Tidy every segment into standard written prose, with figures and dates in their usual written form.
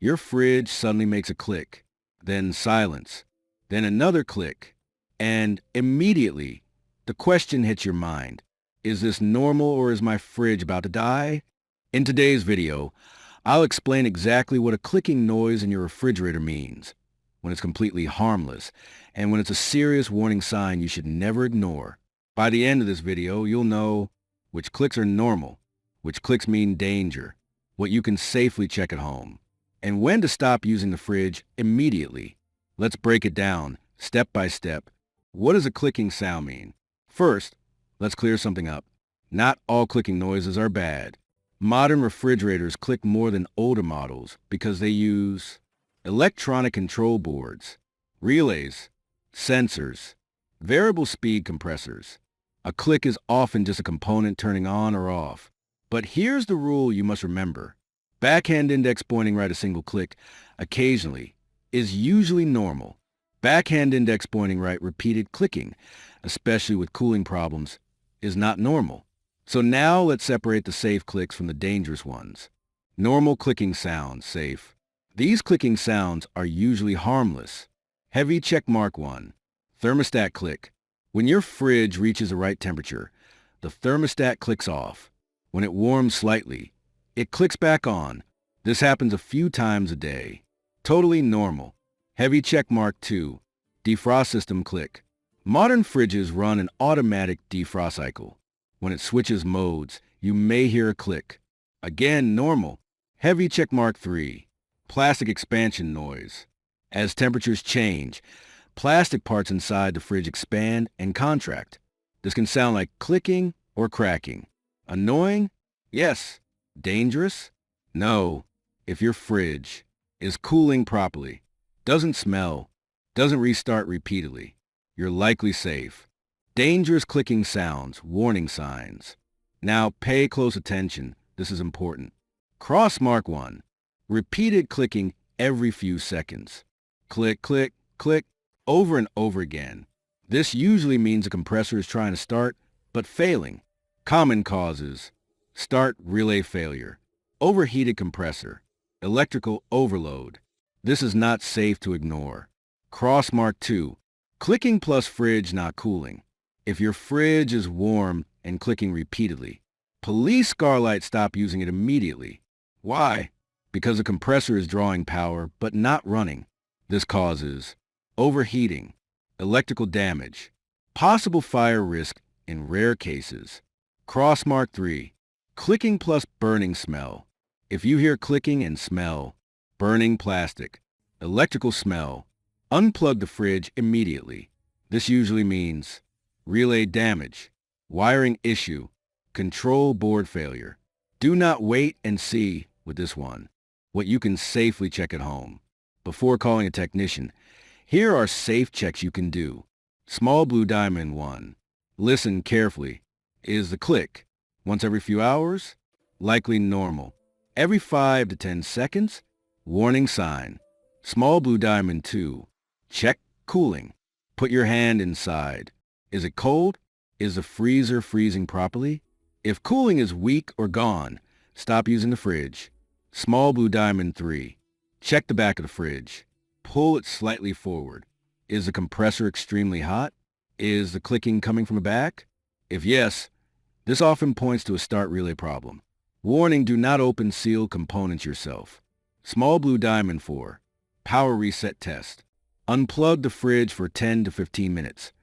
Your fridge suddenly makes a click, then silence, then another click, and immediately the question hits your mind. Is this normal or is my fridge about to die? In today's video, I'll explain exactly what a clicking noise in your refrigerator means, when it's completely harmless, and when it's a serious warning sign you should never ignore. By the end of this video, you'll know which clicks are normal, which clicks mean danger, what you can safely check at home, and when to stop using the fridge immediately. Let's break it down, step by step. What does a clicking sound mean? First, let's clear something up. Not all clicking noises are bad. Modern refrigerators click more than older models because they use electronic control boards, relays, sensors, variable speed compressors. A click is often just a component turning on or off. But here's the rule you must remember. Backhand index pointing right a single click occasionally is usually normal. Backhand index pointing right repeated clicking, especially with cooling problems, is not normal. So now let's separate the safe clicks from the dangerous ones. Normal clicking sounds, safe. These clicking sounds are usually harmless. Heavy checkmark 1. Thermostat click. When your fridge reaches the right temperature, the thermostat clicks off. When it warms slightly, it clicks back on. This happens a few times a day. Totally normal. Heavy checkmark 2. Defrost system click. Modern fridges run an automatic defrost cycle. When it switches modes, you may hear a click. Again, normal. Heavy checkmark 3. Plastic expansion noise. As temperatures change, plastic parts inside the fridge expand and contract. This can sound like clicking or cracking. Annoying? Yes. Dangerous? No. If your fridge is cooling properly, doesn't smell, doesn't restart repeatedly, you're likely safe. Dangerous clicking sounds, warning signs. Now pay close attention. This is important. Cross mark 1. Repeated clicking every few seconds. Click, click, click, over and over again. This usually means a compressor is trying to start, but failing. Common causes: start relay failure, overheated compressor, electrical overload. This is not safe to ignore. Cross mark 2. Clicking plus fridge not cooling. If your fridge is warm and clicking repeatedly, police scarlight, stop using it immediately. Why? Because the compressor is drawing power but not running. This causes overheating, electrical damage, possible fire risk in rare cases. Cross mark 3. Clicking plus burning smell. If you hear clicking and smell burning plastic, electrical smell, unplug the fridge immediately. This usually means relay damage, wiring issue, control board failure. Do not wait and see with this one what you can safely check at home. Before calling a technician, here are safe checks you can do. Small blue diamond 1. Listen carefully. Is the click once every few hours? Likely normal. Every 5 to 10 seconds? Warning sign. Small blue diamond 2. Check cooling. Put your hand inside. Is it cold? Is the freezer freezing properly? If cooling is weak or gone, stop using the fridge. Small blue diamond 3. Check the back of the fridge. Pull it slightly forward. Is the compressor extremely hot? Is the clicking coming from the back? If yes, this often points to a start relay problem. Warning: do not open sealed components yourself. Small blue diamond 4. Power reset test. Unplug the fridge for 10 to 15 minutes.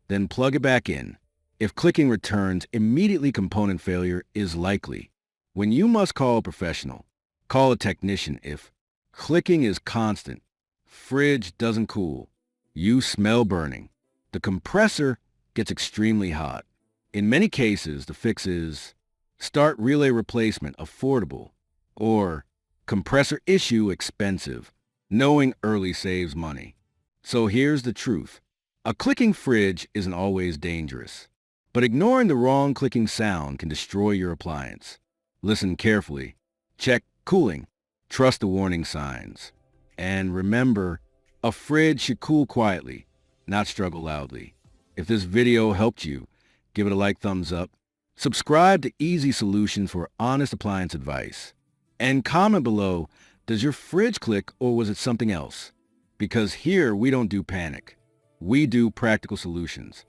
Then plug it back in. If clicking returns, immediately component failure is likely. When you must call a professional, call a technician. If clicking is constant, fridge doesn't cool, you smell burning, the compressor gets extremely hot. In many cases, the fix is start relay replacement, affordable, or compressor issue, expensive. Knowing early saves money. So here's the truth. A clicking fridge isn't always dangerous, but ignoring the wrong clicking sound can destroy your appliance. Listen carefully. Check cooling. Trust the warning signs. And remember, a fridge should cool quietly, not struggle loudly. If this video helped you, give it a like, thumbs up. Subscribe to Easy Solutions for honest appliance advice. And comment below Does your fridge click or was it something else? Because here we don't do panic. We do practical solutions.